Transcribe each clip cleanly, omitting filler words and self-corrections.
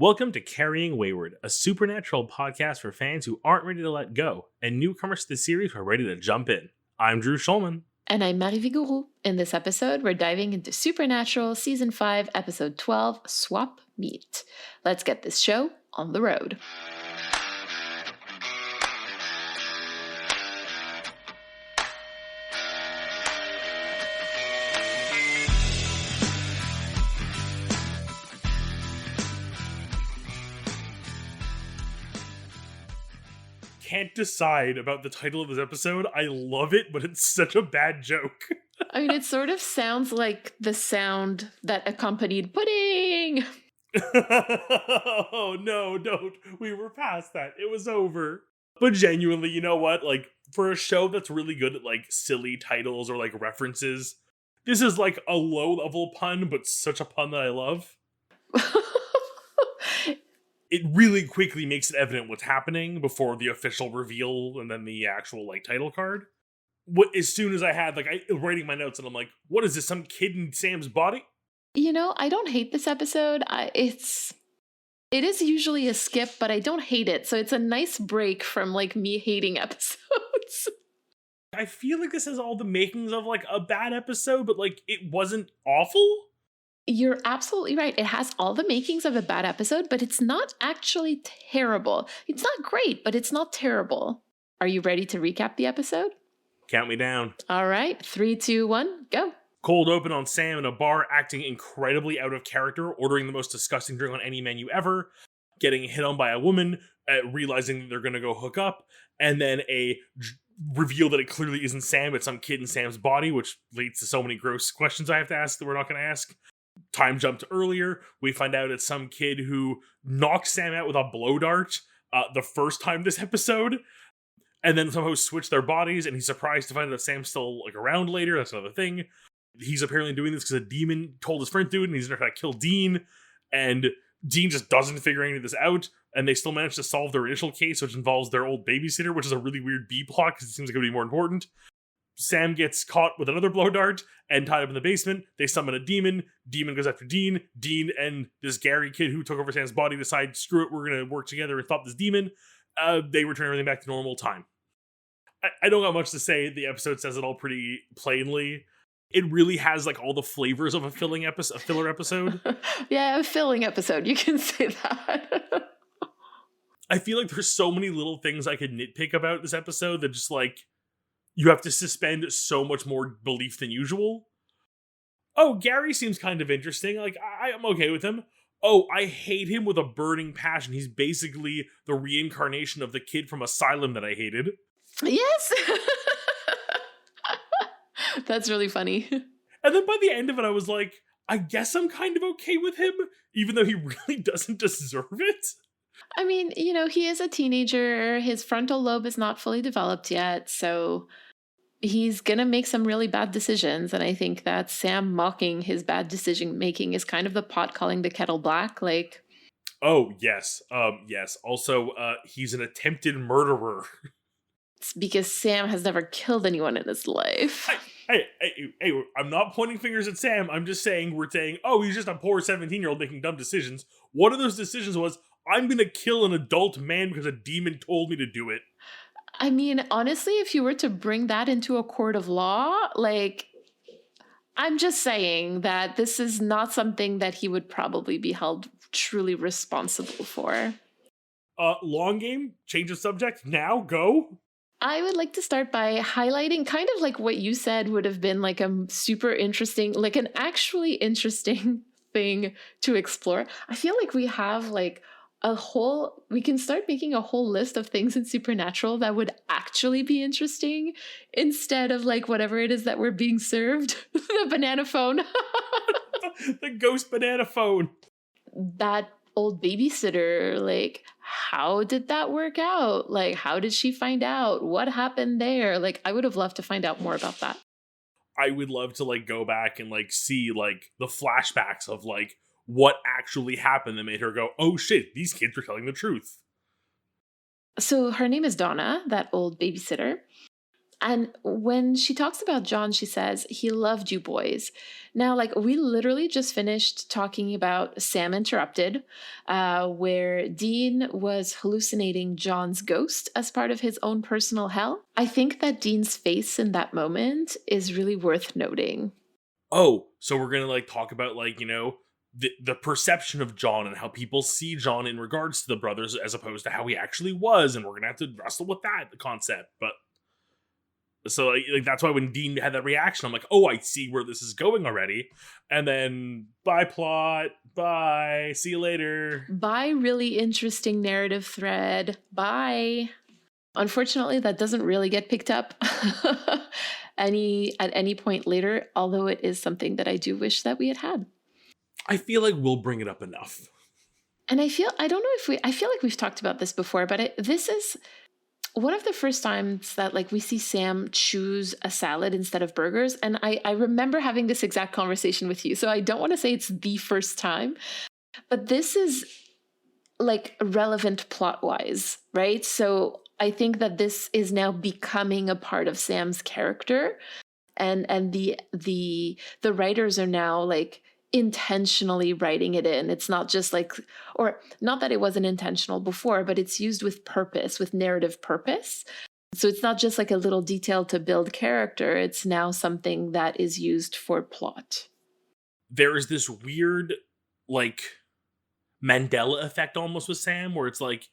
Welcome to Carrying Wayward, a supernatural podcast for fans who aren't ready to let go, and newcomers to the series who are ready to jump in. I'm Drew Schulman. And I'm Marie Vigourou. In this episode, we're diving into Supernatural Season 5, Episode 12, Swap Meet. Let's get this show on the road. Can't decide about the title of this episode. I love it, but it's such a bad joke. I mean, it sort of sounds like the sound that accompanied pudding. Oh, no, don't. We were past that. It was over. But genuinely, you know what? Like, for a show that's really good at, like, silly titles or, like, references, this is, like, a low-level pun, but such a pun that I love. It really quickly makes it evident what's happening before the official reveal and then the actual, like, title card. As soon as I had, like, writing my notes and I'm like, what is this, some kid in Sam's body? You know, I don't hate this episode. It is usually a skip, but I don't hate it. So it's a nice break from, like, me hating episodes. I feel like this has all the makings of, like, a bad episode, but, like, it wasn't awful. You're absolutely right. It has all the makings of a bad episode, but it's not actually terrible. It's not great, but it's not terrible. Are you ready to recap the episode? Count me down. All right. 3, 2, 1, go. Cold open on Sam in a bar, acting incredibly out of character, ordering the most disgusting drink on any menu ever, getting hit on by a woman, realizing that they're going to go hook up, and then a reveal that it clearly isn't Sam, it's some kid in Sam's body, which leads to so many gross questions I have to ask that we're not going to ask. Time jump to earlier. We find out it's some kid who knocked Sam out with a blow dart the first time this episode, and then somehow switched their bodies, and he's surprised to find out that Sam's still, like, around later. That's another thing. He's apparently doing this because a demon told his friend to do it, and he's gonna try to kill Dean, and Dean just doesn't figure any of this out, and they still manage to solve their initial case, which involves their old babysitter, which is a really weird B plot because it seems like it would be more important. Sam gets caught with another blow dart and tied up in the basement. They summon a demon. Demon goes after Dean. Dean and this Gary kid who took over Sam's body decide, screw it, we're going to work together and stop this demon. They return everything back to normal time. I don't got much to say. The episode says it all pretty plainly. It really has, like, all the flavors of a filler episode. Yeah, a filling episode. You can say that. I feel like there's so many little things I could nitpick about this episode that just, like, you have to suspend so much more belief than usual. Oh, Gary seems kind of interesting. Like, I'm okay with him. Oh, I hate him with a burning passion. He's basically the reincarnation of the kid from Asylum that I hated. Yes! That's really funny. And then by the end of it, I was like, I guess I'm kind of okay with him, even though he really doesn't deserve it. I mean, you know, he is a teenager. His frontal lobe is not fully developed yet, so he's going to make some really bad decisions. And I think that Sam mocking his bad decision making is kind of the pot calling the kettle black. Like, oh, yes. Yes. Also, he's an attempted murderer. It's because Sam has never killed anyone in his life. Hey, I'm not pointing fingers at Sam. I'm just saying, we're saying, oh, he's just a poor 17-year-old making dumb decisions. One of those decisions was, I'm going to kill an adult man because a demon told me to do it. I mean, honestly, if you were to bring that into a court of law, like, I'm just saying that this is not something that he would probably be held truly responsible for. Long game, change of subject, now, go. I would like to start by highlighting kind of like what you said would have been like a super interesting, like an actually interesting thing to explore. I feel like we have like we can start making a whole list of things in Supernatural that would actually be interesting instead of like whatever it is that we're being served. The banana phone. The ghost banana phone. That old babysitter, like, how did that work out? Like, how did she find out? What happened there? Like, I would have loved to find out more about that. I would love to, like, go back and, like, see, like, the flashbacks of, like, what actually happened that made her go, oh shit, these kids were telling the truth. So her name is Donna, that old babysitter. And when she talks about John, she says, he loved you boys. Now, like, we literally just finished talking about Sam Interrupted, where Dean was hallucinating John's ghost as part of his own personal hell. I think that Dean's face in that moment is really worth noting. Oh, so we're going to like talk about like, the perception of John and how people see John in regards to the brothers as opposed to how he actually was. And we're going to have to wrestle with that concept. But so like that's why when Dean had that reaction, I'm like, oh, I see where this is going already. And then bye plot, bye, see you later. Bye, really interesting narrative thread. Bye. Unfortunately, that doesn't really get picked up at any point later, although it is something that I do wish that we had had. I feel like we'll bring it up enough. And I feel like we've talked about this before, but this is one of the first times that like we see Sam choose a salad instead of burgers. And I remember having this exact conversation with you. So I don't want to say it's the first time, but this is like relevant plot wise, right? So I think that this is now becoming a part of Sam's character. And the writers are now like intentionally writing it in. It's not just like, or not that it wasn't intentional before, but it's used with purpose, with narrative purpose. So it's not just like a little detail to build character. It's now something that is used for plot. There is this weird, like, Mandela effect almost with Sam, where it's like,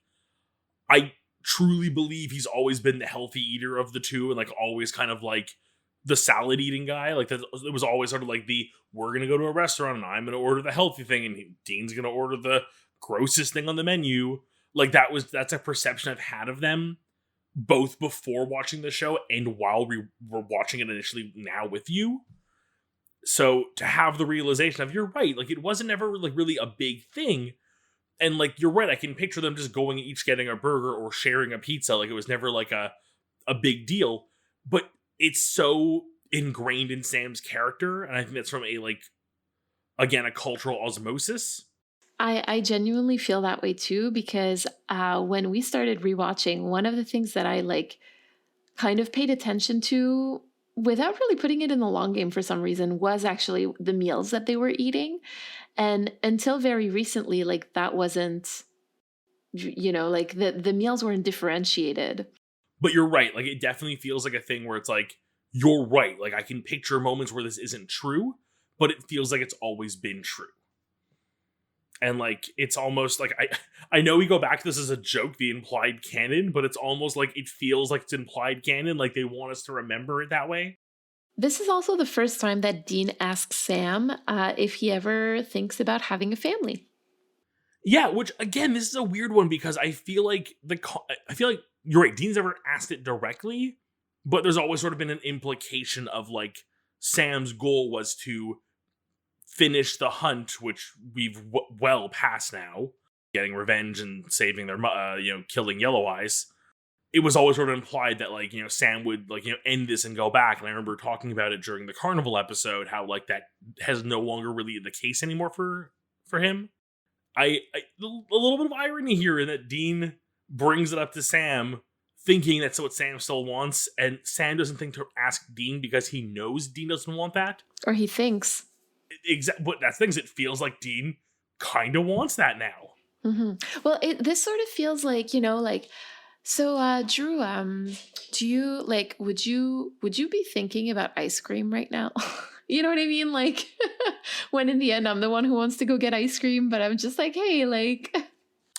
I truly believe he's always been the healthy eater of the two and like always kind of like the salad eating guy. Like that, it was always sort of like we're going to go to a restaurant and I'm going to order the healthy thing and Dean's going to order the grossest thing on the menu. Like that's a perception I've had of them both before watching the show and while we were watching it initially now with you. So to have the realization of, you're right, like it wasn't ever like really a big thing. And like, you're right, I can picture them just going each getting a burger or sharing a pizza. Like it was never like a big deal, but it's so ingrained in Sam's character. And I think that's from a cultural osmosis. I genuinely feel that way too, because when we started rewatching, one of the things that I like kind of paid attention to without really putting it in the long game for some reason was actually the meals that they were eating. And until very recently, like that wasn't, like the meals weren't differentiated. But you're right. Like it definitely feels like a thing where it's like, you're right. Like I can picture moments where this isn't true, but it feels like it's always been true. And like, it's almost like, I know we go back to this as a joke, the implied canon, but it's almost like it feels like it's implied canon. Like they want us to remember it that way. This is also the first time that Dean asks Sam if he ever thinks about having a family. Yeah, which again, this is a weird one because I feel like you're right. Dean's never asked it directly, but there's always sort of been an implication of like Sam's goal was to finish the hunt, which we've well past now, getting revenge and saving their, killing Yellow Eyes. It was always sort of implied that like, Sam would like, end this and go back. And I remember talking about it during the Carnival episode, how like that has no longer really the case anymore for him. A little bit of irony here in that Dean brings it up to Sam thinking that's what Sam still wants. And Sam doesn't think to ask Dean because he knows Dean doesn't want that. Or he thinks. But that's things. It feels like Dean kind of wants that now. Mm-hmm. Well, this sort of feels like, so Drew, do you like, would you be thinking about ice cream right now? You know what I mean? Like when in the end, I'm the one who wants to go get ice cream, but I'm just like, hey, like.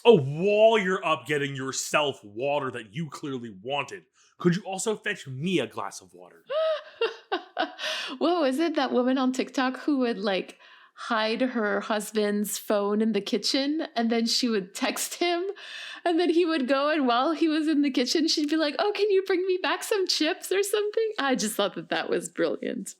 Oh, while you're up getting yourself water that you clearly wanted, could you also fetch me a glass of water? What was it? That woman on TikTok who would like hide her husband's phone in the kitchen and then she would text him and then he would go, and while he was in the kitchen, she'd be like, oh, can you bring me back some chips or something? I just thought that was brilliant.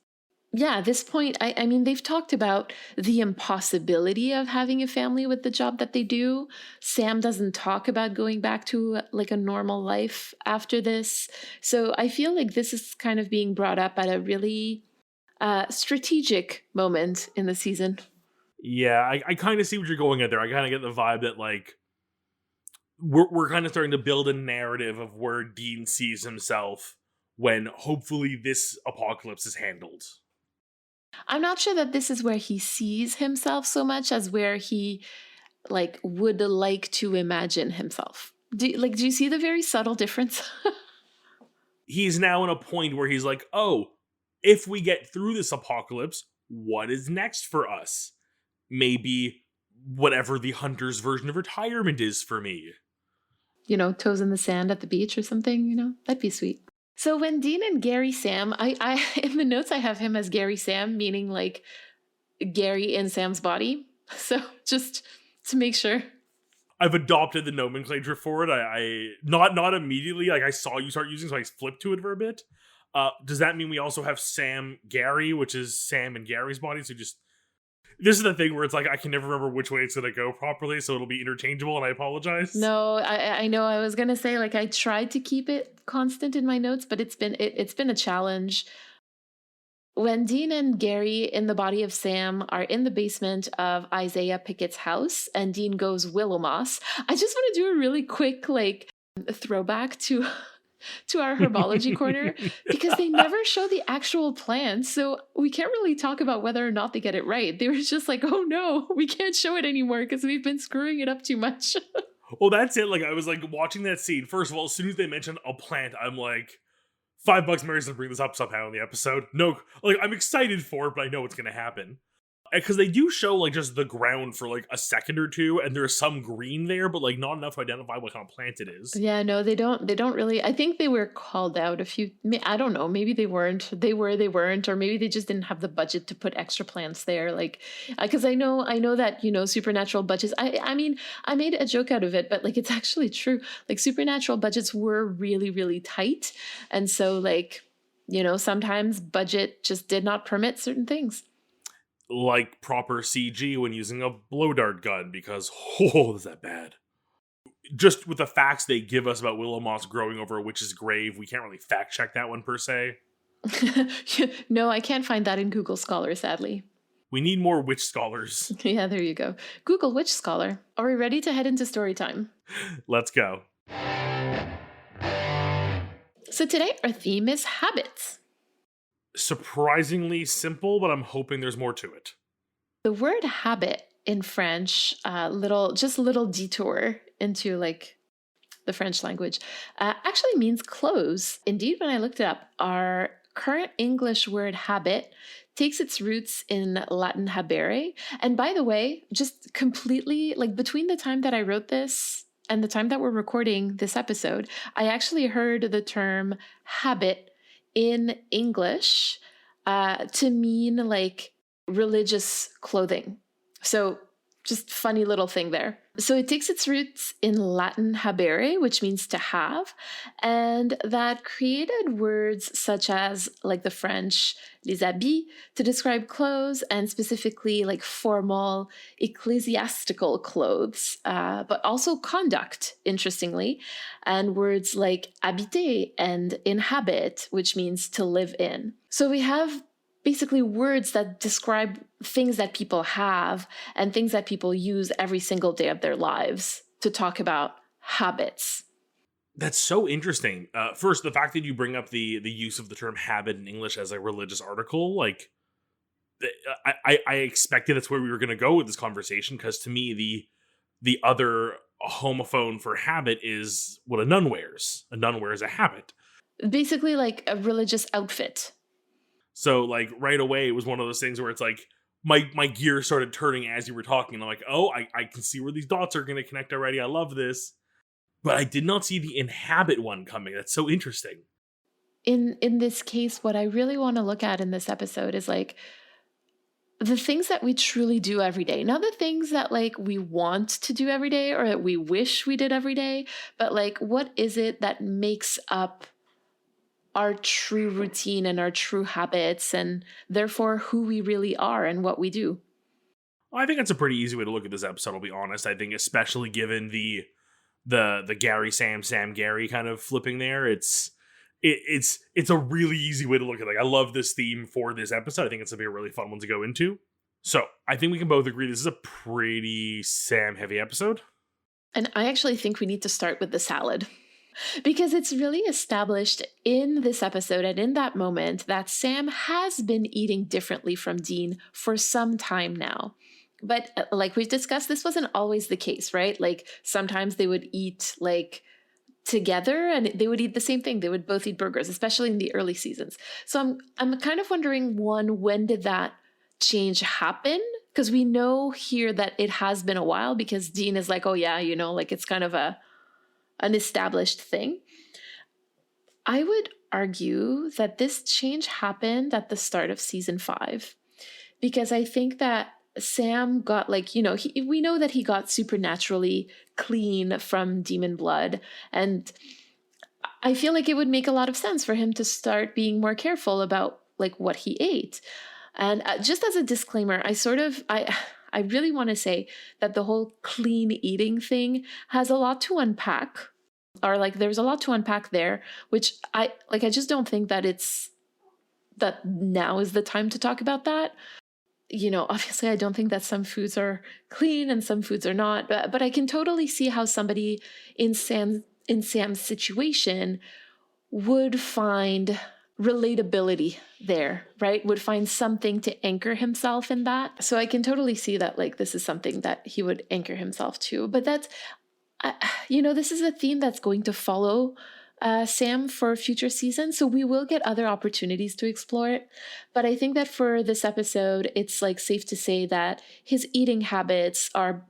Yeah, at this point, I mean, they've talked about the impossibility of having a family with the job that they do. Sam doesn't talk about going back to like a normal life after this. So I feel like this is kind of being brought up at a really strategic moment in the season. Yeah, I kind of see what you're going at there. I kind of get the vibe that like we're kind of starting to build a narrative of where Dean sees himself when hopefully this apocalypse is handled. I'm not sure that this is where he sees himself so much as where he like would like to imagine himself. Do you see the very subtle difference? He's now in a point where he's like, oh, if we get through this apocalypse, what is next for us? Maybe whatever the hunter's version of retirement is for me. Toes in the sand at the beach or something, that'd be sweet. So when Dean and Gary Sam, I in the notes I have him as Gary Sam, meaning like Gary in Sam's body. So just to make sure. I've adopted the nomenclature for it. I not immediately, like I saw you start using, so I flipped to it for a bit. Does that mean we also have Sam Gary, which is Sam and Gary's body? So just, this is the thing where it's like I can never remember which way it's gonna go properly, so it'll be interchangeable, and I apologize. No, I know I was gonna say, like, I tried to keep it constant in my notes, but it's been a challenge. When Dean and Gary in the body of Sam are in the basement of Isaiah Pickett's house, and Dean goes Willow Moss, I just want to do a really quick like throwback to our herbology corner, because they never show the actual plants, so we can't really talk about whether or not they get it right. They were just like, oh no, we can't show it anymore because we've been screwing it up too much. Well, that's it. Like, I was like watching that scene. First of all, as soon as they mentioned a plant, I'm like, $5 Mary's gonna bring this up somehow in the episode. No, like, I'm excited for it, but I know it's gonna happen. Because they do show, like, just the ground for, like, a second or two, and there's some green there, but, like, not enough to identify what kind of plant it is. Yeah, no, they don't really. I think they were called out a few, I don't know, maybe they weren't. They weren't, or maybe they just didn't have the budget to put extra plants there. Like, because I know that, supernatural budgets, I mean, I made a joke out of it, but, like, it's actually true. Like, supernatural budgets were really, really tight. And so, like, sometimes budget just did not permit certain things. Like proper CG when using a blow dart gun, because, oh, is that bad. Just with the facts they give us about Willow Moss growing over a witch's grave, we can't really fact check that one per se. No, I can't find that in Google Scholar, sadly. We need more witch scholars. Yeah, there you go. Google Witch Scholar. Are we ready to head into story time? Let's go. So today our theme is habits. Surprisingly simple, but I'm hoping there's more to it. The word habit in French, little detour into like the French language, actually means clothes. Indeed, when I looked it up, our current English word habit takes its roots in Latin habere. And by the way, just completely, like, between the time that I wrote this and the time that we're recording this episode, I actually heard the term habit in English to mean like religious clothing. So just funny little thing there. So it takes its roots in Latin habere, which means to have, and that created words such as, like the French, les habits, to describe clothes, and specifically like formal ecclesiastical clothes, but also conduct, interestingly, and words like habiter and inhabit, which means to live in. So we have basically words that describe things that people have and things that people use every single day of their lives to talk about habits. That's so interesting. First, the fact that you bring up the use of the term habit in English as a religious article, like, I expected that's where we were going to go with this conversation, because to me, the other homophone for habit is what a nun wears. A nun wears a habit. Basically like a religious outfit. So, like, right away, it was one of those things where it's like, my gear started turning as you were talking. And I'm like, oh, I can see where these dots are going to connect already. I love this. But I did not see the inhabit one coming. That's so interesting. In this case, what I really want to look at in this episode is, like, the things that we truly do every day. Not the things that, like, we want to do every day or that we wish we did every day. But, like, what is it that makes up our true routine and our true habits, and therefore who we really are and what we do? Well, I think that's a pretty easy way to look at this episode, I'll be honest. I think especially given the Gary Sam Gary kind of flipping there, it's a really easy way to look at it. Like, I love this theme for this episode. I think it's gonna be a really fun one to go into. So I think we can both agree this is a pretty Sam heavy episode. And I actually think we need to start with the salad. Because it's really established in this episode and in that moment that Sam has been eating differently from Dean for some time now. But like we've discussed, this wasn't always the case, right? Like sometimes they would eat like together and they would eat the same thing. They would both eat burgers, especially in the early seasons. So I'm kind of wondering, one, when did that change happen? Because we know here that it has been a while, because Dean is like, oh yeah, like it's kind of an established thing. I would argue that this change happened at the start of season 5, because I think that Sam got we know that he got supernaturally clean from demon blood, and I feel like it would make a lot of sense for him to start being more careful about like what he ate. And just as a disclaimer, I really want to say that the whole clean eating thing has a lot to unpack, or like there's a lot to unpack there, which I just don't think that now is the time to talk about that. Obviously I don't think that some foods are clean and some foods are not, but I can totally see how somebody in Sam's situation would find relatability there, right? Would find something to anchor himself in that. So I can totally see that like this is something that he would anchor himself to. But that's, this is a theme that's going to follow Sam for future seasons. So we will get other opportunities to explore it. But I think that for this episode, it's like safe to say that his eating habits are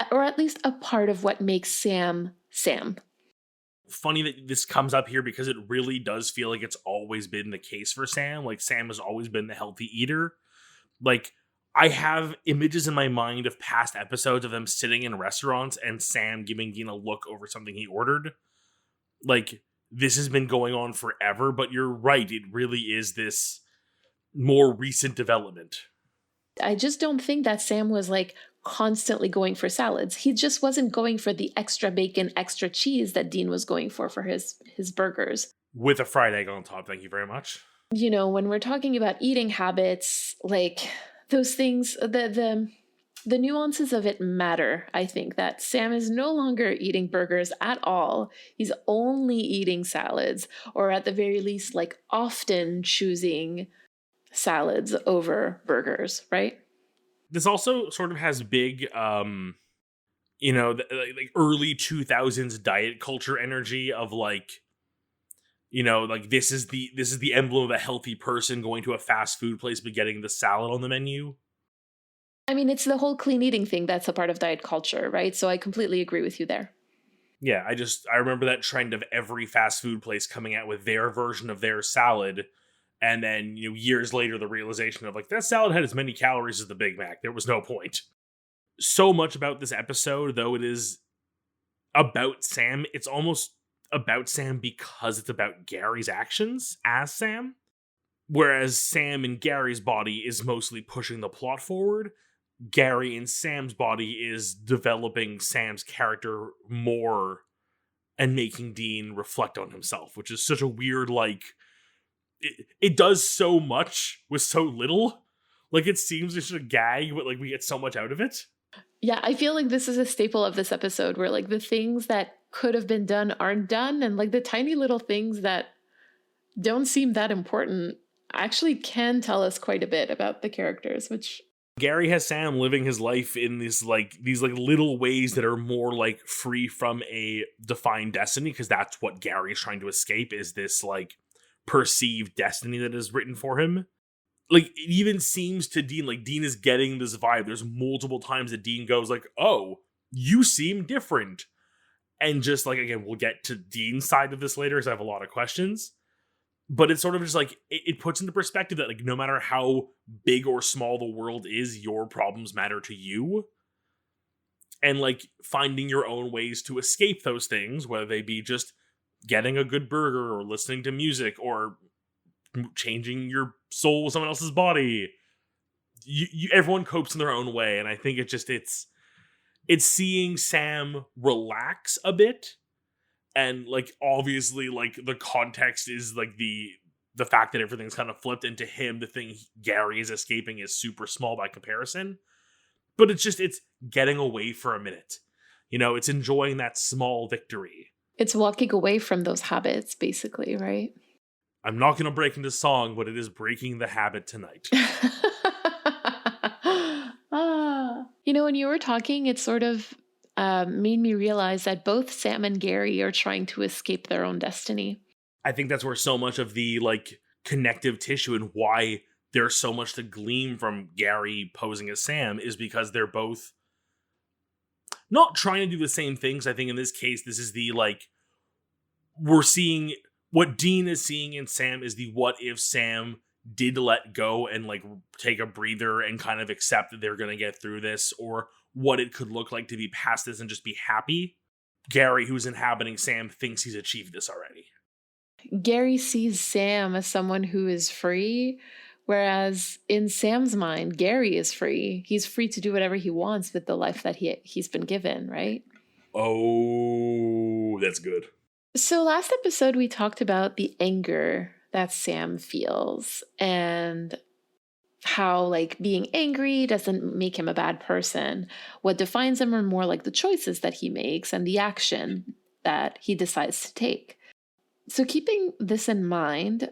or at least a part of what makes Sam Sam. Funny that this comes up here because it really does feel like it's always been the case for Sam. Like Sam has always been the healthy eater. Like I have images in my mind of past episodes of them sitting in restaurants and Sam giving Dean a look over something he ordered. Like this has been going on forever, but you're right. It really is this more recent development. I just don't think that Sam was like constantly going for salads. He just wasn't going for the extra bacon, extra cheese that Dean was going for his burgers. With a fried egg on top, thank you very much. When we're talking about eating habits, like those things, the nuances of it matter. I think that Sam is no longer eating burgers at all. He's only eating salads, or at the very least, like often choosing salads over burgers, right? This also sort of has big, like early 2000s diet culture energy of like, like this is the emblem of a healthy person going to a fast food place but getting the salad on the menu. I mean, it's the whole clean eating thing that's a part of diet culture, right? So I completely agree with you there. Yeah, I remember that trend of every fast food place coming out with their version of their salad. And then, years later, the realization of like, that salad had as many calories as the Big Mac. There was no point. So much about this episode, though it is about Sam, it's almost about Sam because it's about Gary's actions as Sam. Whereas Sam in Gary's body is mostly pushing the plot forward, Gary in Sam's body is developing Sam's character more and making Dean reflect on himself, which is such a weird, like, it does so much with so little. Like, it seems it's just a gag, but like we get so much out of it. Yeah, I feel like this is a staple of this episode where like the things that could have been done aren't done, and like the tiny little things that don't seem that important actually can tell us quite a bit about the characters, which Gary has Sam living his life in these little ways that are more like free from a defined destiny, because that's what Gary is trying to escape, is this like perceived destiny that is written for him. Like, it even seems to Dean, like Dean is getting this vibe. There's multiple times that Dean goes like, oh, you seem different. And just like, again, we'll get to Dean's side of this later because I have a lot of questions. But it's sort of just like, it puts into perspective that like, no matter how big or small the world is, your problems matter to you. And like finding your own ways to escape those things, whether they be just getting a good burger or listening to music or changing your soul with someone else's body. Everyone copes in their own way. And I think it's seeing Sam relax a bit. And like, obviously, like the context is like the fact that everything's kind of flipped into him. The thing Gary is escaping is super small by comparison. But it's getting away for a minute. It's enjoying that small victory. It's walking away from those habits, basically, right? I'm not going to break into song, but it is breaking the habit tonight. When you were talking, it sort of made me realize that both Sam and Gary are trying to escape their own destiny. I think that's where so much of the like connective tissue and why there's so much to glean from Gary posing as Sam is because they're both not trying to do the same things. I think in this case, this is the like, we're seeing what Dean is seeing in Sam is the what if Sam did let go and like take a breather and kind of accept that they're going to get through this, or what it could look like to be past this and just be happy. Gary, who's inhabiting Sam, thinks he's achieved this already. Gary sees Sam as someone who is free, whereas in Sam's mind, Gary is free. He's free to do whatever he wants with the life that he's been given, right? Oh, that's good. So last episode, we talked about the anger that Sam feels and how like being angry doesn't make him a bad person. What defines him are more like the choices that he makes and the action that he decides to take. So keeping this in mind,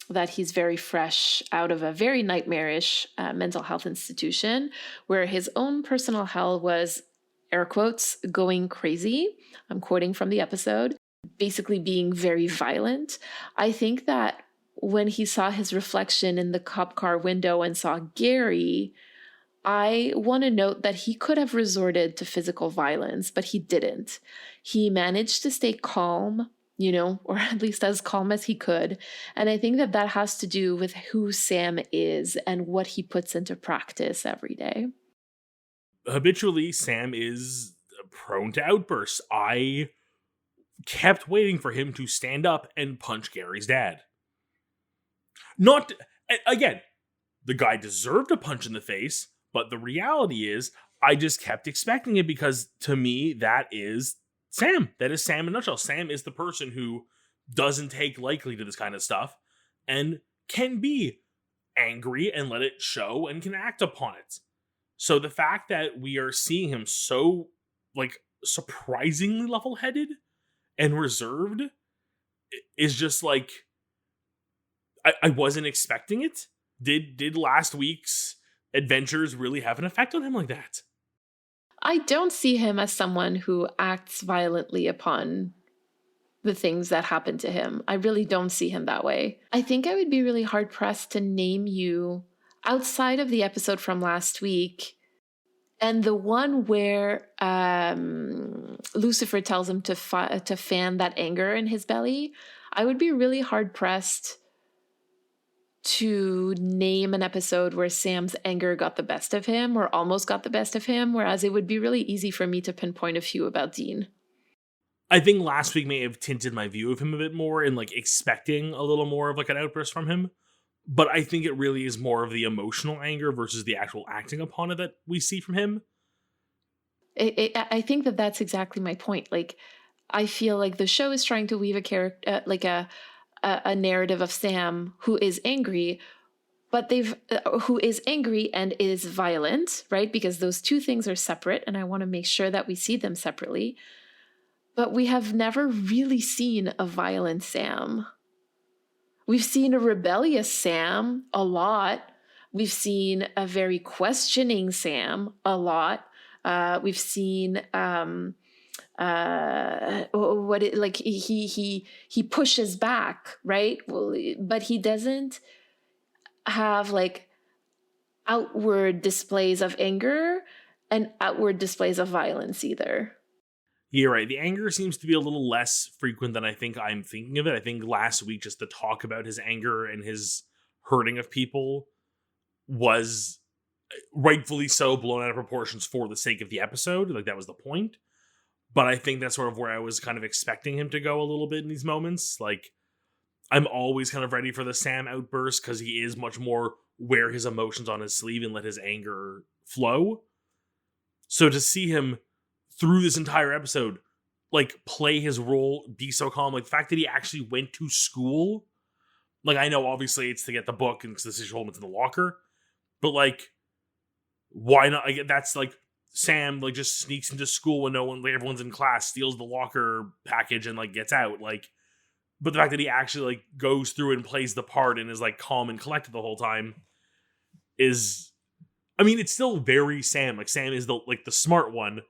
that he's very fresh out of a very nightmarish mental health institution where his own personal hell was, air quotes, going crazy. I'm quoting from the episode, basically being very violent. I think that when he saw his reflection in the cop car window and saw Gary, I want to note that he could have resorted to physical violence, but he didn't. He managed to stay calm, or at least as calm as he could. And I think that that has to do with who Sam is and what he puts into practice every day. Habitually, Sam is prone to outbursts. I kept waiting for him to stand up and punch Gary's dad. Not, again, the guy deserved a punch in the face, but the reality is I just kept expecting it because to me, that is Sam. That is Sam in a nutshell. Sam is the person who doesn't take lightly to this kind of stuff and can be angry and let it show and can act upon it. So the fact that we are seeing him so like surprisingly level-headed and reserved is just like, I wasn't expecting it. Did last week's adventures really have an effect on him like that? I don't see him as someone who acts violently upon the things that happen to him. I really don't see him that way. I think I would be really hard pressed to name you outside of the episode from last week and the one where Lucifer tells him to fan that anger in his belly. I would be really hard pressed to name an episode where Sam's anger got the best of him or almost got the best of him, whereas it would be really easy for me to pinpoint a few about Dean. I think last week may have tinted my view of him a bit more and like expecting a little more of like an outburst from him. But I think it really is more of the emotional anger versus the actual acting upon it that we see from him. I think that that's exactly my point. Like, I feel like the show is trying to weave a character, like a narrative of Sam who is angry, but who is angry and is violent, right? Because those two things are separate, and I want to make sure that we see them separately. But we have never really seen a violent Sam. We've seen a rebellious Sam a lot. We've seen a very questioning Sam a lot. We've seen he pushes back, right? Well, but he doesn't have like outward displays of anger and outward displays of violence either. You're right. The anger seems to be a little less frequent than I think I'm thinking of it. I think last week, just the talk about his anger and his hurting of people was rightfully so blown out of proportions for the sake of the episode. Like, that was the point. But I think that's sort of where I was kind of expecting him to go a little bit in these moments. Like, I'm always kind of ready for the Sam outburst because he is much more wear his emotions on his sleeve and let his anger flow. So to see him through this entire episode, like, play his role, be so calm, like the fact that he actually went to school, like, I know obviously it's to get the book and because the situation in the locker, but like, why not? That's like Sam like just sneaks into school when everyone's in class, steals the locker package and like gets out. Like, but the fact that he actually like goes through and plays the part and is like calm and collected the whole time is, I mean, it's still very Sam. Like Sam is the smart one.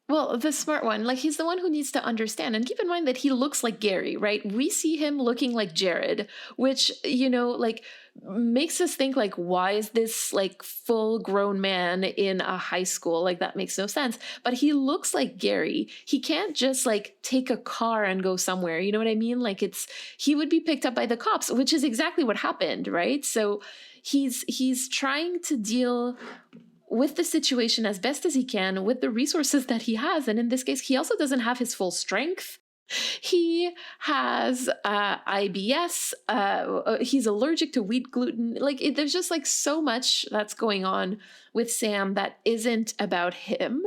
Well, the smart one, like he's the one who needs to understand. And keep in mind that he looks like Gary, right? We see him looking like Jared, which, like makes us think like, why is this like full grown man in a high school? Like that makes no sense. But he looks like Gary. He can't just like take a car and go somewhere. You know what I mean? Like he would be picked up by the cops, which is exactly what happened, right? So he's trying to deal with the situation as best as he can with the resources that he has. And in this case, he also doesn't have his full strength. He has IBS. He's allergic to wheat gluten. Like there's just like so much that's going on with Sam that isn't about him.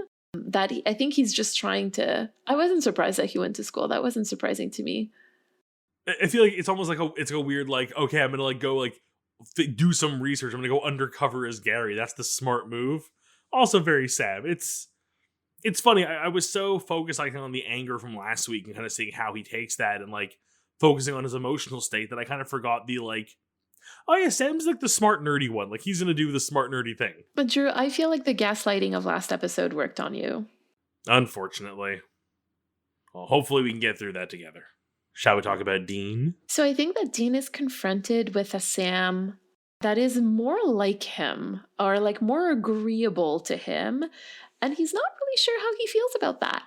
I think he's just trying to. I wasn't surprised that he went to school. That wasn't surprising to me. I feel like it's almost like it's a weird like, okay, I'm gonna like go like do some research. I'm gonna go undercover as Gary. That's the smart move. Also very Sam. It's funny. I was so focused like on the anger from last week and kind of seeing how he takes that and like focusing on his emotional state that I kind of forgot the like, oh yeah, Sam's like the smart nerdy one. Like he's gonna do the smart nerdy thing. But Drew, I feel like the gaslighting of last episode worked on you. Unfortunately. Well, hopefully we can get through that together. Shall we talk about Dean? So I think that Dean is confronted with a Sam that is more like him or like more agreeable to him. And he's not really sure how he feels about that.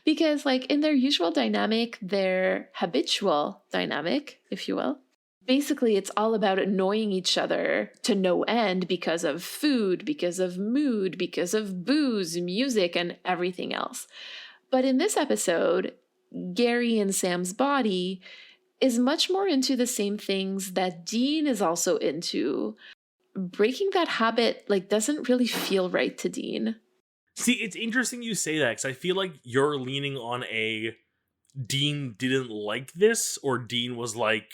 Because like in their usual dynamic, their habitual dynamic, if you will, basically it's all about annoying each other to no end because of food, because of mood, because of booze, music, and everything else. But in this episode, Gary and Sam's body is much more into the same things that Dean is also into. Breaking that habit like doesn't really feel right to Dean. See, it's interesting you say that because I feel like you're leaning on a Dean didn't like this or Dean was like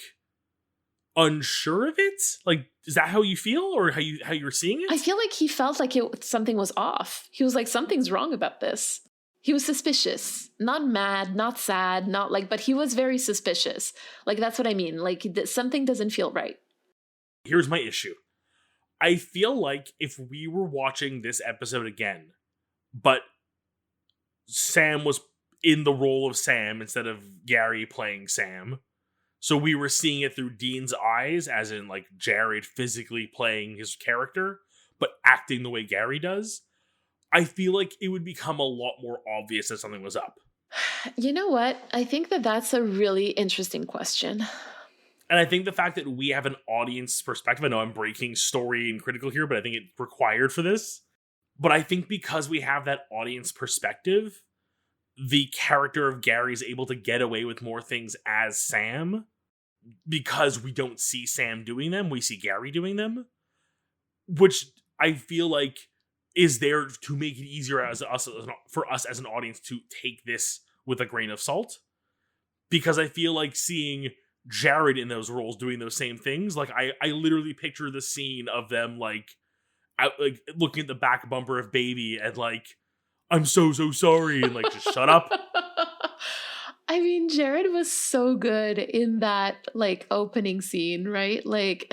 unsure of it. Like, is that how you feel or how you're seeing it? I feel like he felt like something was off. He was like, something's wrong about this. He was suspicious, not mad, not sad, not like, but he was very suspicious. Like, that's what I mean. Like, something doesn't feel right. Here's my issue. I feel like if we were watching this episode again, but Sam was in the role of Sam instead of Gary playing Sam, so we were seeing it through Dean's eyes, as in like Jared physically playing his character, but acting the way Gary does, I feel like it would become a lot more obvious that something was up. You know what? I think that that's a really interesting question. And I think the fact that we have an audience perspective, I know I'm breaking story and critical here, but I think it's required for this. But I think because we have that audience perspective, the character of Gary is able to get away with more things as Sam because we don't see Sam doing them. We see Gary doing them, which I feel like is there to make it easier for us as an audience to take this with a grain of salt. Because I feel like seeing Jared in those roles doing those same things, like I literally picture the scene of them like looking at the back bumper of Baby and like, I'm so sorry, and like just shut up. I mean, Jared was so good in that like opening scene, right? Like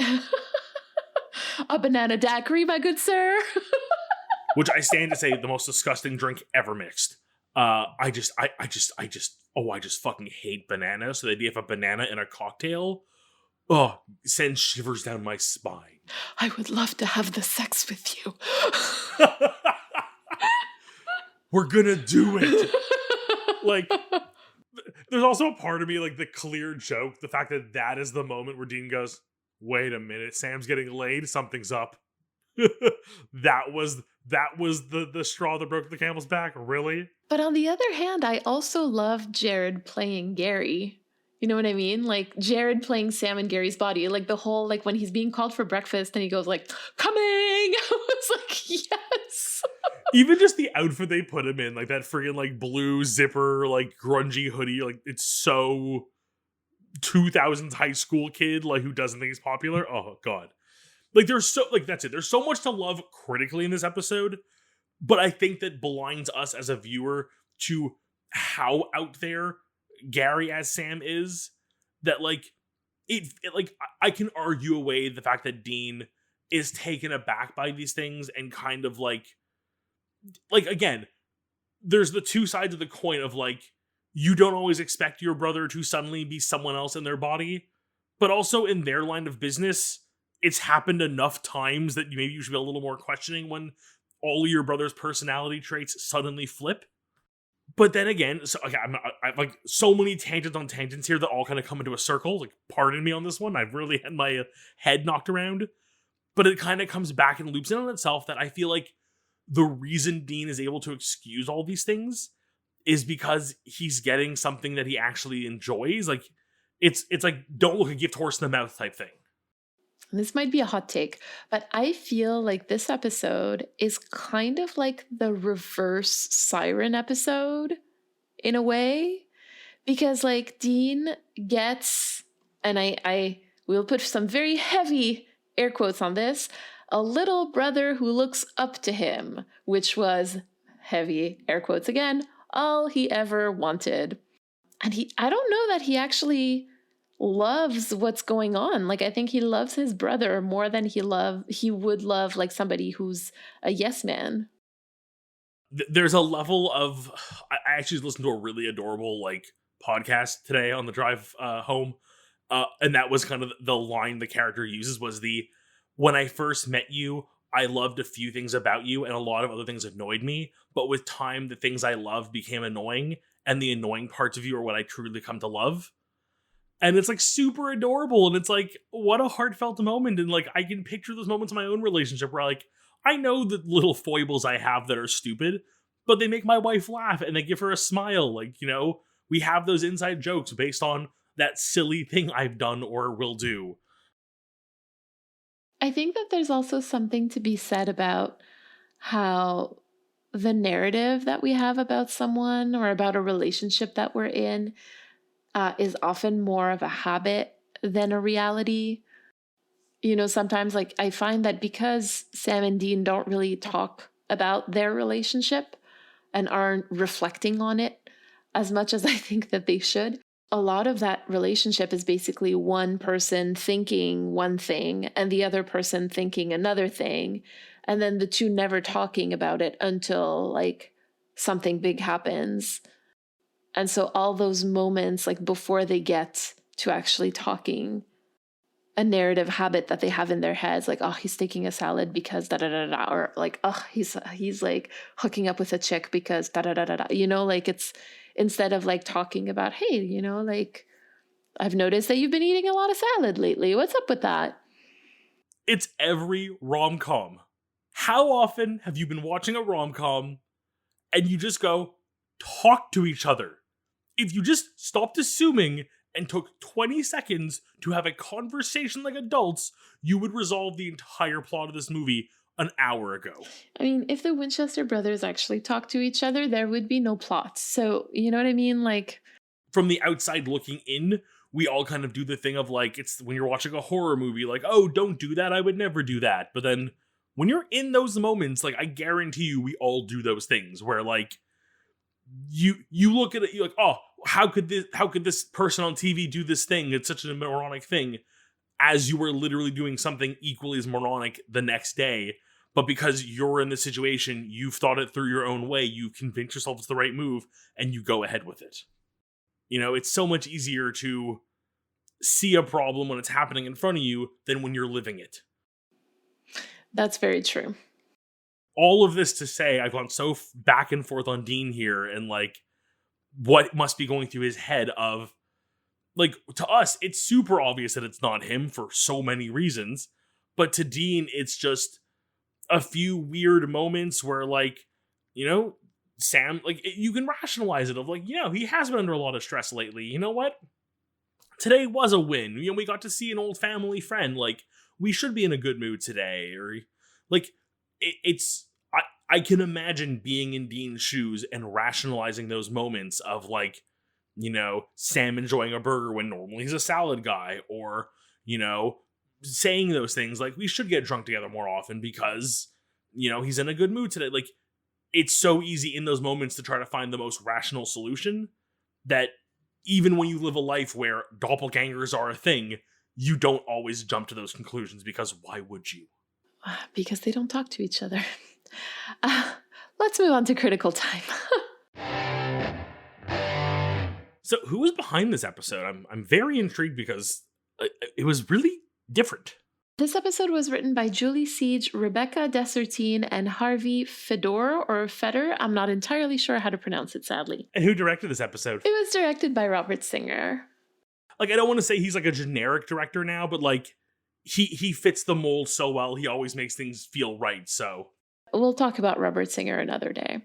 a banana daiquiri, my good sir. Which I stand to say the most disgusting drink ever mixed. I just fucking hate bananas. So the idea of a banana in a cocktail, sends shivers down my spine. I would love to have the sex with you. We're gonna do it. Like, there's also a part of me, like the clear joke, the fact that is the moment where Dean goes, wait a minute, Sam's getting laid, something's up. that was the straw that broke the camel's back, really? But on the other hand, I also love Jared playing Gary. You know what I mean? Like Jared playing Sam in Gary's body. Like the whole, like when he's being called for breakfast and he goes like, coming! I was like, yes! Even just the outfit they put him in, like that friggin' like blue zipper, like grungy hoodie, like it's so 2000s high school kid, like who doesn't think he's popular. Oh god. Like there's so like that's it. There's so much to love critically in this episode, but I think that blinds us as a viewer to how out there Gary as Sam is, that like it like I can argue away the fact that Dean is taken aback by these things and kind of like again, there's the two sides of the coin of like you don't always expect your brother to suddenly be someone else in their body, but also in their line of business, it's happened enough times that maybe you should be a little more questioning when all of your brother's personality traits suddenly flip. But then again, so okay, I'm like so many tangents on tangents here that all kind of come into a circle. Like, pardon me on this one. I've really had my head knocked around. But it kind of comes back and loops in on itself that I feel like the reason Dean is able to excuse all these things is because he's getting something that he actually enjoys. Like, it's like, don't look a gift horse in the mouth type thing. This might be a hot take, but I feel like this episode is kind of like the reverse Siren episode in a way, because like Dean gets, and I will put some very heavy air quotes on this, a little brother who looks up to him, which was, heavy air quotes again, all he ever wanted. And I don't know that he actually loves what's going on. Like, I think he loves his brother more than he would love like somebody who's a yes man. There's a level of, I actually listened to a really adorable like podcast today on the drive home, and that was kind of the line the character uses was when I first met you, I loved a few things about you and a lot of other things annoyed me, but with time the things I loved became annoying, and the annoying parts of you are what I truly come to love. And it's like super adorable, and it's like, what a heartfelt moment. And like, I can picture those moments in my own relationship where like, I know the little foibles I have that are stupid, but they make my wife laugh and they give her a smile. Like, you know, we have those inside jokes based on that silly thing I've done or will do. I think that there's also something to be said about how the narrative that we have about someone or about a relationship that we're in is often more of a habit than a reality. You know, sometimes like I find that because Sam and Dean don't really talk about their relationship and aren't reflecting on it as much as I think that they should, a lot of that relationship is basically one person thinking one thing and the other person thinking another thing, and then the two never talking about it until like something big happens. And so all those moments, like before they get to actually talking, a narrative habit that they have in their heads, like, oh, he's taking a salad because da da da da, or like, oh, he's like hooking up with a chick because da da da da da. You know, like it's instead of like talking about, hey, you know, like I've noticed that you've been eating a lot of salad lately. What's up with that? It's every rom-com. How often have you been watching a rom-com and you just go, talk to each other? If you just stopped assuming and took 20 seconds to have a conversation like adults, you would resolve the entire plot of this movie an hour ago. I mean, if the Winchester brothers actually talked to each other, there would be no plot. So, you know what I mean? Like, from the outside looking in, we all kind of do the thing of like, it's when you're watching a horror movie, like, oh, don't do that, I would never do that. But then when you're in those moments, like, I guarantee you we all do those things where like, you look at it, you're like, oh, how could this person on TV do this thing? It's such a moronic thing, as you were literally doing something equally as moronic the next day. But because you're in this situation, you've thought it through your own way, you convince yourself it's the right move, and you go ahead with it. You know, it's so much easier to see a problem when it's happening in front of you than when you're living it. That's very true. All of this to say, I've gone so back and forth on Dean here, and like what must be going through his head of, like, to us, it's super obvious that it's not him for so many reasons, but to Dean, it's just a few weird moments where, like, you know, Sam, like, you can rationalize it of, like, you know, he has been under a lot of stress lately. You know what? Today was a win. You know, we got to see an old family friend. Like, we should be in a good mood today. Or, like, I can imagine being in Dean's shoes and rationalizing those moments of, like, you know, Sam enjoying a burger when normally he's a salad guy, or, you know, saying those things like, we should get drunk together more often because, he's in a good mood today. Like, it's so easy in those moments to try to find the most rational solution that even when you live a life where doppelgangers are a thing, you don't always jump to those conclusions, because why would you? Because they don't talk to each other. Let's move on to critical time. So who was behind this episode? I'm very intrigued because it was really different. This episode was written by Julie Siege, Rebecca Dessertine, and Harvey Fedor or Feder. I'm not entirely sure how to pronounce it, sadly. And who directed this episode? It was directed by Robert Singer. Like, I don't want to say he's like a generic director now, but like he fits the mold so well. He always makes things feel right. So we'll talk about Robert Singer another day.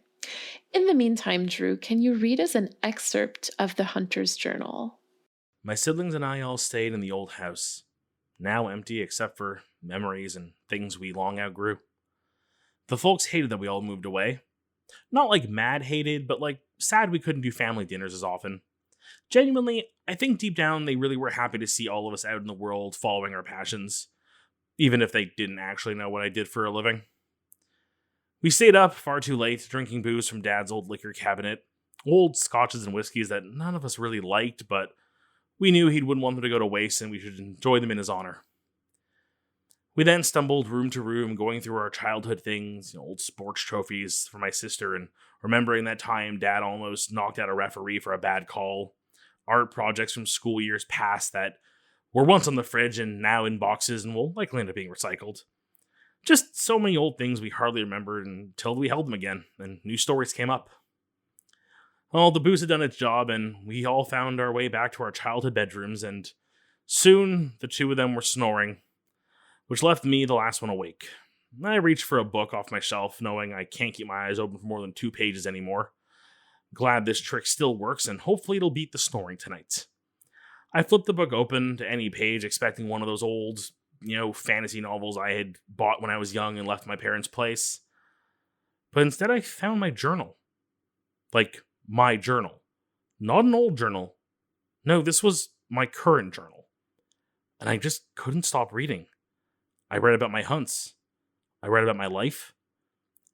In the meantime, Drew, can you read us an excerpt of the Hunter's Journal? My siblings and I all stayed in the old house, now empty except for memories and things we long outgrew. The folks hated that we all moved away. Not like mad hated, but like sad we couldn't do family dinners as often. Genuinely, I think deep down they really were happy to see all of us out in the world following our passions, even if they didn't actually know what I did for a living. We stayed up far too late, drinking booze from Dad's old liquor cabinet, old scotches and whiskeys that none of us really liked, but we knew he wouldn't want them to go to waste and we should enjoy them in his honor. We then stumbled room to room, going through our childhood things, old sports trophies for my sister, and remembering that time Dad almost knocked out a referee for a bad call, art projects from school years past that were once on the fridge and now in boxes and will likely end up being recycled. Just so many old things we hardly remembered until we held them again, and new stories came up. Well, the booze had done its job, and we all found our way back to our childhood bedrooms, and soon the two of them were snoring, which left me the last one awake. I reached for a book off my shelf, knowing I can't keep my eyes open for more than 2 pages anymore. Glad this trick still works, and hopefully it'll beat the snoring tonight. I flipped the book open to any page, expecting one of those old, fantasy novels I had bought when I was young and left my parents' place. But instead I found my journal. Like, my journal. Not an old journal. No, this was my current journal. And I just couldn't stop reading. I read about my hunts. I read about my life.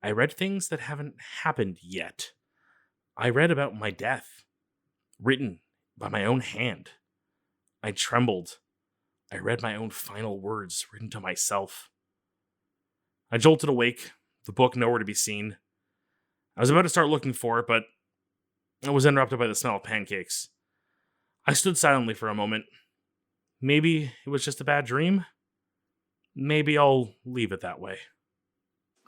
I read things that haven't happened yet. I read about my death, written by my own hand. I trembled. I read my own final words written to myself. I jolted awake, the book nowhere to be seen. I was about to start looking for it, but I was interrupted by the smell of pancakes. I stood silently for a moment. Maybe it was just a bad dream? Maybe I'll leave it that way.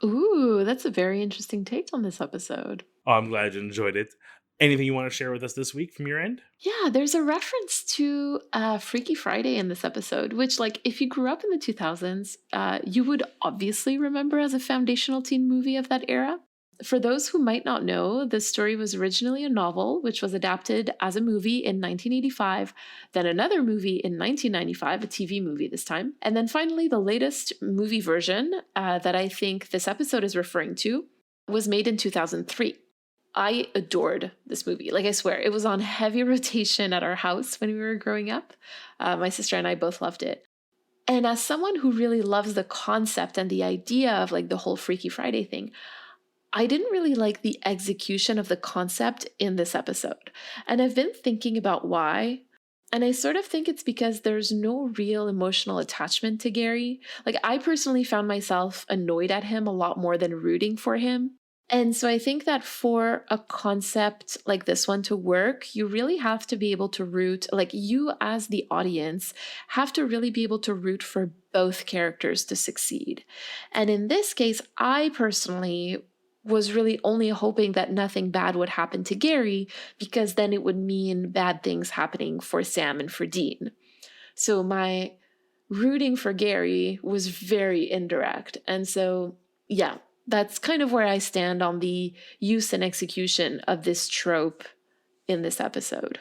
Ooh, that's a very interesting take on this episode. Oh, I'm glad you enjoyed it. Anything you want to share with us this week from your end? Yeah, there's a reference to Freaky Friday in this episode, which, like, if you grew up in the 2000s, you would obviously remember as a foundational teen movie of that era. For those who might not know, the story was originally a novel, which was adapted as a movie in 1985, then another movie in 1995, a TV movie this time, and then finally the latest movie version that I think this episode is referring to was made in 2003. I adored this movie. Like, I swear, it was on heavy rotation at our house when we were growing up. My sister and I both loved it. And as someone who really loves the concept and the idea of like the whole Freaky Friday thing, I didn't really like the execution of the concept in this episode. And I've been thinking about why. And I sort of think it's because there's no real emotional attachment to Gary. Like, I personally found myself annoyed at him a lot more than rooting for him. And so I think that for a concept like this one to work, you really have to be able to root, like you as the audience have to really be able to root for both characters to succeed. And in this case, I personally was really only hoping that nothing bad would happen to Gary, because then it would mean bad things happening for Sam and for Dean. So my rooting for Gary was very indirect. And so, yeah. That's kind of where I stand on the use and execution of this trope in this episode.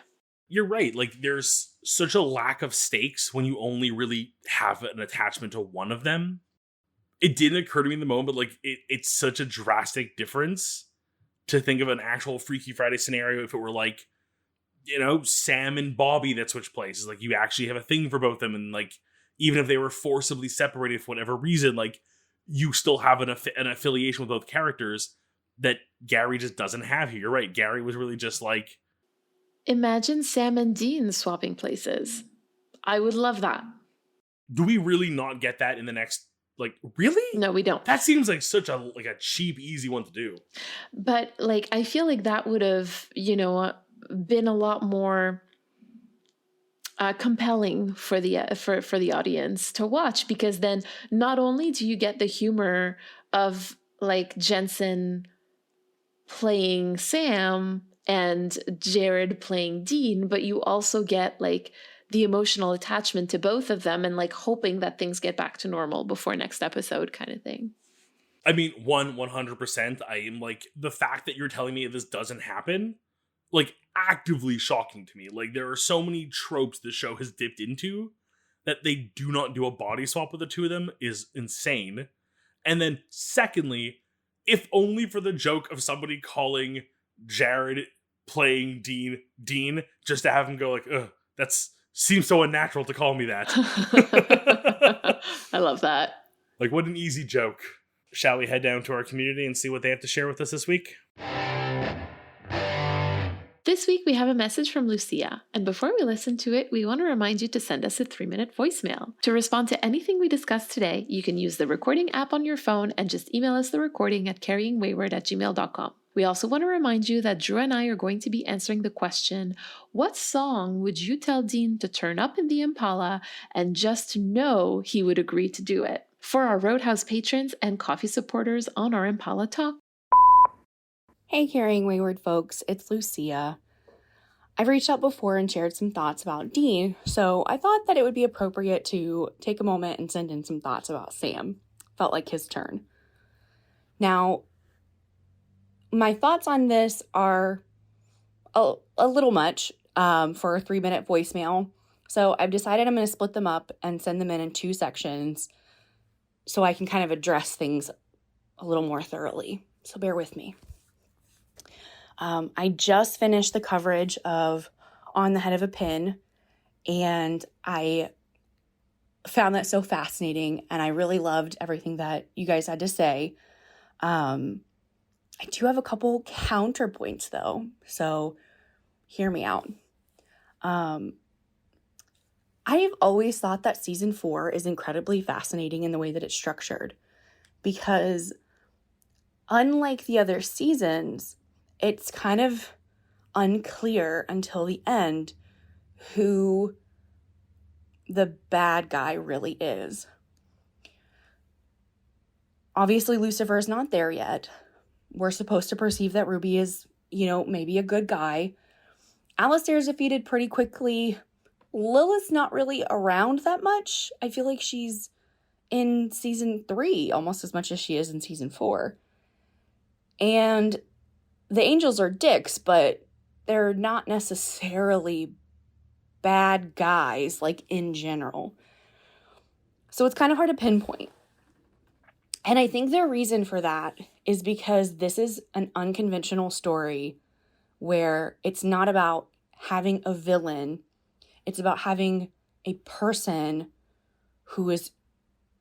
You're right. Like, there's such a lack of stakes when you only really have an attachment to one of them. It didn't occur to me in the moment, but like, it's such a drastic difference to think of an actual Freaky Friday scenario if it were like, Sam and Bobby that switch places. Like, you actually have a thing for both of them, and like, even if they were forcibly separated for whatever reason, like, you still have an affiliation with both characters that Gary just doesn't have here. You're right. Gary was really just like... Imagine Sam and Dean swapping places. I would love that. Do we really not get that in the next... Like, really? No, we don't. That seems like such a cheap, easy one to do. But like, I feel like that would have, been a lot more compelling for the audience to watch, because then not only do you get the humor of like Jensen playing Sam and Jared playing Dean, but you also get like the emotional attachment to both of them and like hoping that things get back to normal before next episode kind of thing. I mean, 100%. I am like, the fact that you're telling me this doesn't happen, like, actively shocking to me. Like, there are so many tropes the show has dipped into that they do not do a body swap with the two of them is insane. And then secondly, if only for the joke of somebody calling Jared playing Dean, just to have him go like, ugh, that's seems so unnatural to call me that. I love that. Like, what an easy joke. Shall we head down to our community and see what they have to share with us this week? This week we have a message from Lucia, and before we listen to it, we want to remind you to send us a 3-minute voicemail. To respond to anything we discussed today, you can use the recording app on your phone and just email us the recording at carryingwayward@gmail.com. We also want to remind you that Drew and I are going to be answering the question, what song would you tell Dean to turn up in the Impala and just know he would agree to do it? For our Roadhouse patrons and coffee supporters on our Impala Talk. Hey, Carrying Wayward folks, it's Lucia. I've reached out before and shared some thoughts about Dean, so I thought that it would be appropriate to take a moment and send in some thoughts about Sam. Felt like his turn. Now, my thoughts on this are a little much for a 3-minute voicemail, so I've decided I'm going to split them up and send them in 2 sections so I can kind of address things a little more thoroughly. So bear with me. I just finished the coverage of On the Head of a Pin, and I found that so fascinating, and I really loved everything that you guys had to say. I do have a couple counterpoints, though, so hear me out. I've always thought that season 4 is incredibly fascinating in the way that it's structured, because unlike the other seasons, it's kind of unclear until the end who the bad guy really is. Obviously, Lucifer is not there yet. We're supposed to perceive that Ruby is, maybe a good guy. Alistair is defeated pretty quickly. Lilith's not really around that much. I feel like she's in season 3 almost as much as she is in season 4. And the angels are dicks, but they're not necessarily bad guys, like, in general. So it's kind of hard to pinpoint. And I think the reason for that is because this is an unconventional story where it's not about having a villain. It's about having a person who is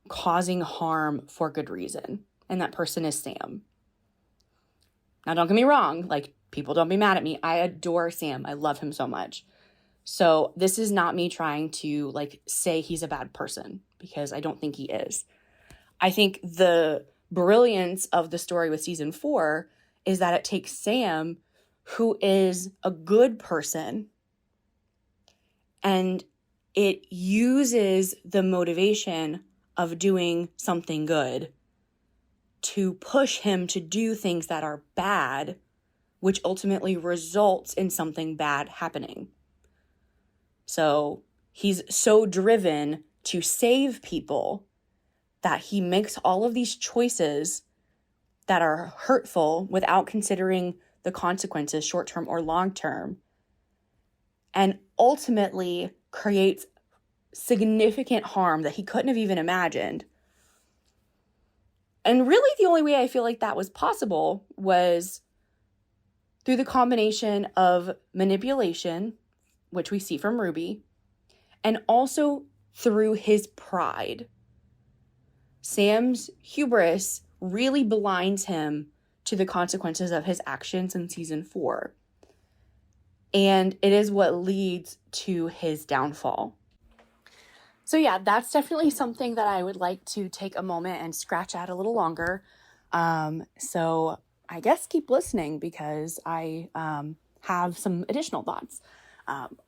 causing harm for good reason. And that person is Sam. Now, don't get me wrong. Like, people don't be mad at me. I adore Sam. I love him so much. So this is not me trying to, say he's a bad person, because I don't think he is. I think the brilliance of the story with season 4 is that it takes Sam, who is a good person, and it uses the motivation of doing something good to push him to do things that are bad, which ultimately results in something bad happening. So he's so driven to save people that he makes all of these choices that are hurtful without considering the consequences, short-term or long-term, and ultimately creates significant harm that he couldn't have even imagined. And really the only way I feel like that was possible was through the combination of manipulation, which we see from Ruby, and also through his pride. Sam's hubris really blinds him to the consequences of his actions in season 4. And it is what leads to his downfall. So yeah, that's definitely something that I would like to take a moment and scratch at a little longer. So I guess keep listening because I have some additional thoughts.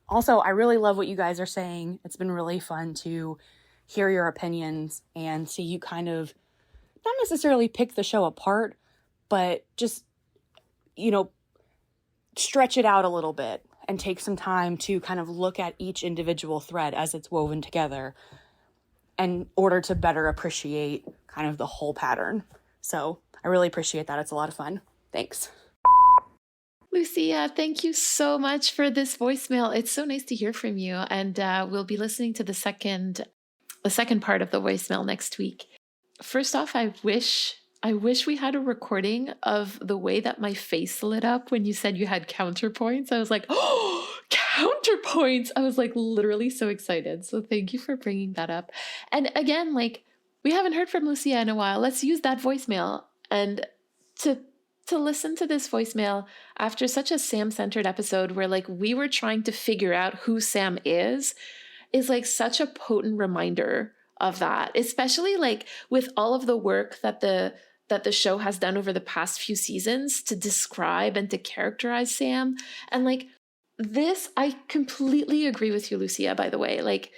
Also, I really love what you guys are saying. It's been really fun to hear your opinions and see you kind of not necessarily pick the show apart, but just, stretch it out a little bit and take some time to kind of look at each individual thread as it's woven together in order to better appreciate kind of the whole pattern. So I really appreciate that. It's a lot of fun. Thanks. Lucia, thank you so much for this voicemail. It's so nice to hear from you. And we'll be listening to the second part of the voicemail next week. First off, I wish we had a recording of the way that my face lit up when you said you had counterpoints. I was like, oh, counterpoints. I was like literally so excited. So thank you for bringing that up. And again, like we haven't heard from Lucia in a while. Let's use that voicemail. And to listen to this voicemail after such a Sam-centered episode where like we were trying to figure out who Sam is like such a potent reminder of that, especially like with all of the work that the show has done over the past few seasons to describe and to characterize Sam. And like this, I completely agree with you, Lucia, by the way. Like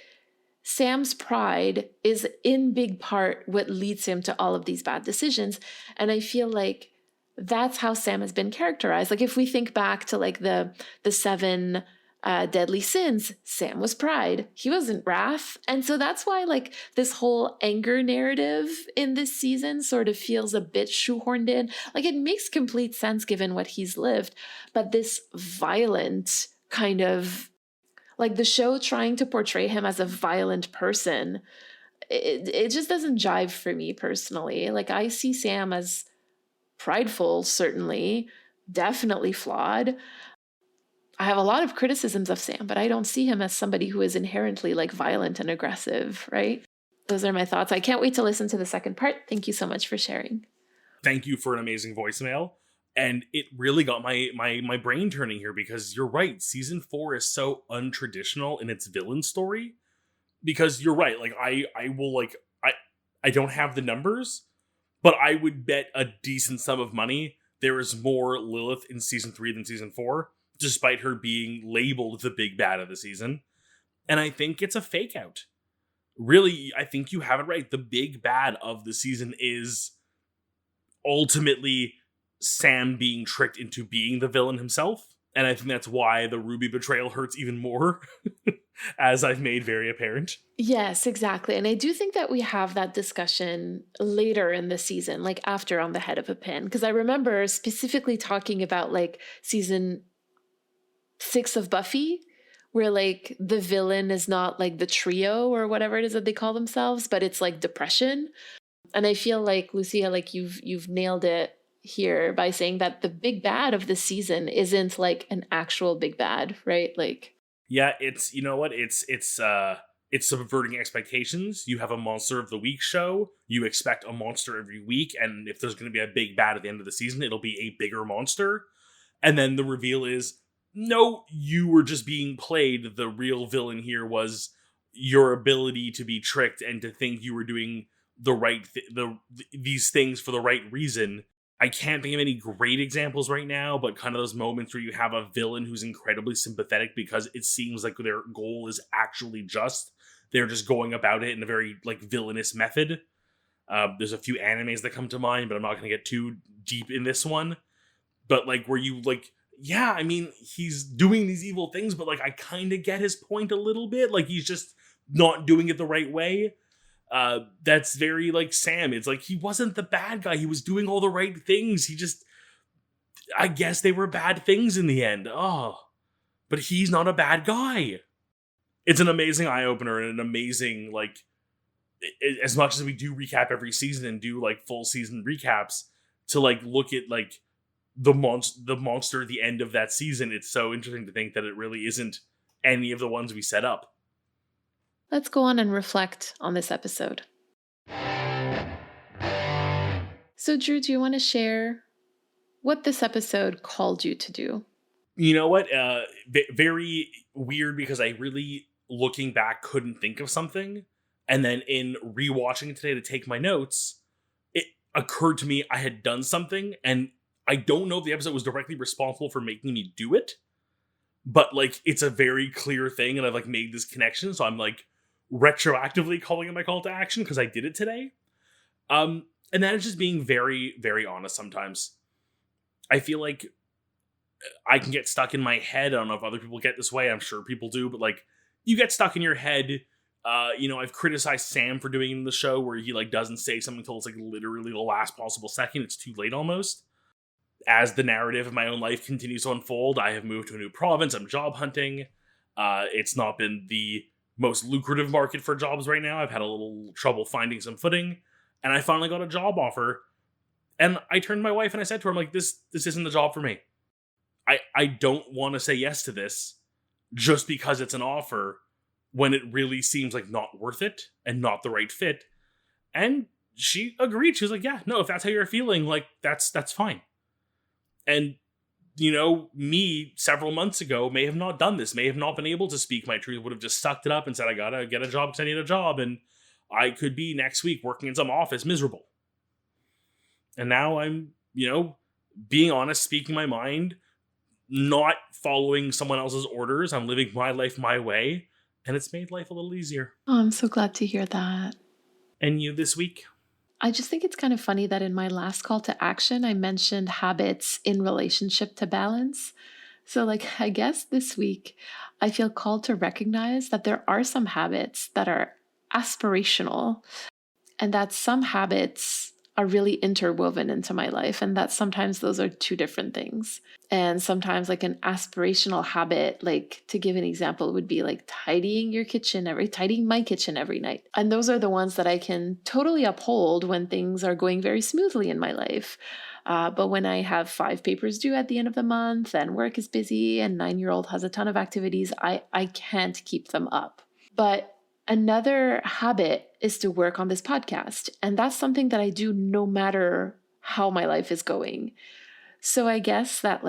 Sam's pride is in big part what leads him to all of these bad decisions. And I feel like that's how Sam has been characterized. Like if we think back to like the 7 deadly sins, Sam was pride. He wasn't wrath. And so that's why like this whole anger narrative in this season sort of feels a bit shoehorned in. Like it makes complete sense given what he's lived. But this violent kind of like the show trying to portray him as a violent person, it just doesn't jive for me personally. Like I see Sam as prideful, certainly, definitely flawed. I have a lot of criticisms of Sam, but I don't see him as somebody who is inherently like violent and aggressive, right? Those are my thoughts. I can't wait to listen to the second part. Thank you so much for sharing. Thank you for an amazing voicemail. And it really got my brain turning here because you're right. Season 4 is so untraditional in its villain story. Because you're right. Like I will like I don't have the numbers, but I would bet a decent sum of money there is more Lilith in season 3 than season 4, despite her being labeled the big bad of the season. And I think it's a fake out. Really, I think you have it right. The big bad of the season is ultimately Sam being tricked into being the villain himself. And I think that's why the Ruby betrayal hurts even more, as I've made very apparent. Yes, exactly. And I do think that we have that discussion later in the season, like after On the Head of a Pin. Because I remember specifically talking about like season 6 of Buffy, where like the villain is not like the trio or whatever it is that they call themselves, but it's like depression. And I feel like, Lucia, like you've nailed it here by saying that the big bad of the season isn't like an actual big bad, right? Like, yeah, it's, you know what? It's subverting expectations. You have a Monster of the Week show. You expect a monster every week. And if there's going to be a big bad at the end of the season, it'll be a bigger monster. And then the reveal is, no, you were just being played. The real villain here was your ability to be tricked and to think you were doing the right these things for the right reason. I can't think of any great examples right now, but kind of those moments where you have a villain who's incredibly sympathetic because it seems like their goal is actually just. They're just going about it in a very like villainous method. There's a few animes that come to mind, but I'm not going to get too deep in this one. But like where you like, yeah, I mean, he's doing these evil things, but like I kind of get his point a little bit. Like he's just not doing it the right way. That's very like Sam. It's like he wasn't the bad guy. He was doing all the right things. He just, I guess they were bad things in the end. Oh, but he's not a bad guy. It's an amazing eye-opener and an amazing, like, as much as we do recap every season and do like full season recaps, to like look at like the monster at the end of that season, it's so interesting to think that it really isn't any of the ones we set up. let's go on and reflect on this episode. So, Drew, do you want to share what this episode called you to do? You know what? Very weird, because I really, looking back, couldn't think of something. And then in rewatching it today to take my notes, it occurred to me I had done something, and I don't know if the episode was directly responsible for making me do it, but like it's a very clear thing, and I've like made this connection, so I'm like retroactively calling it my call to action because I did it today. And that is just being very, very honest sometimes. I feel like I can get stuck in my head. I don't know if other people get this way. I'm sure people do, but like you get stuck in your head. I've criticized Sam for doing it in the show where he like doesn't say something until it's like literally the last possible second. It's too late almost. As the narrative of my own life continues to unfold, I have moved to a new province. I'm job hunting. It's not been the most lucrative market for jobs right now. I've had a little trouble finding some footing, and I finally got a job offer. And I turned to my wife and I said to her, I'm like, this isn't the job for me. I don't want to say yes to this just because it's an offer when it really seems like not worth it and not the right fit. And she agreed. She was like, yeah, no, if that's how you're feeling, like that's fine. And, me several months ago may have not done this, may have not been able to speak my truth, would have just sucked it up and said, I gotta get a job because I need a job. And I could be next week working in some office miserable. And now I'm, being honest, speaking my mind, not following someone else's orders. I'm living my life my way. And it's made life a little easier. Oh, I'm so glad to hear that. And you this week? I just think it's kind of funny that in my last call to action, I mentioned habits in relationship to balance. So I guess this week, I feel called to recognize that there are some habits that are aspirational, and that some habits are really interwoven into my life, and that sometimes those are two different things. And sometimes an aspirational habit, to give an example, would be tidying my kitchen every night. And those are the ones that I can totally uphold when things are going very smoothly in my life. But when I have 5 papers due at the end of the month and work is busy and 9-year-old has a ton of activities, I can't keep them up. But another habit is to work on this podcast. And that's something that I do no matter how my life is going. So I guess that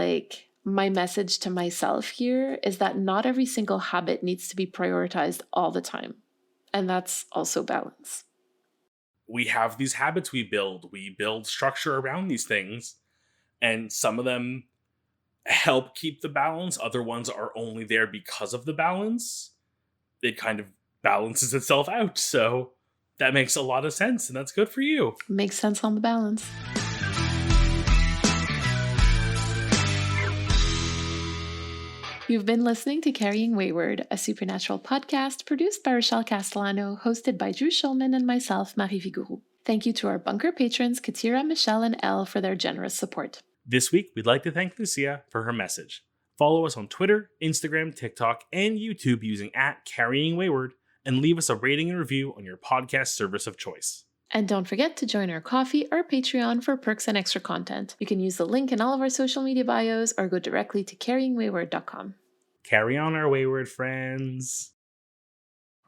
my message to myself here is that not every single habit needs to be prioritized all the time. And that's also balance. We have these habits we build structure around these things. And some of them help keep the balance. Other ones are only there because of the balance. It kind of balances itself out. So that makes a lot of sense, and that's good for you. Makes sense on the balance. You've been listening to Carrying Wayward, a supernatural podcast produced by Rochelle Castellano, hosted by Drew Schulman and myself, Marie Vigourou. Thank you to our bunker patrons, Katira, Michelle, and Elle, for their generous support. This week, we'd like to thank Lucia for her message. Follow us on Twitter, Instagram, TikTok, and YouTube using @CarryingWayward, and leave us a rating and review on your podcast service of choice. And don't forget to join our Ko-fi or Patreon for perks and extra content. You can use the link in all of our social media bios or go directly to carryingwayward.com. Carry on, our wayward friends.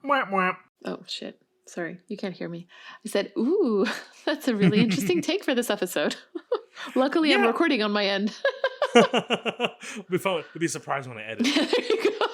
Mwah, mwah. Oh, shit. Sorry, you can't hear me. I said, ooh, that's a really interesting take for this episode. Luckily, I'm recording on my end. It'd be surprised when I edit. There you go.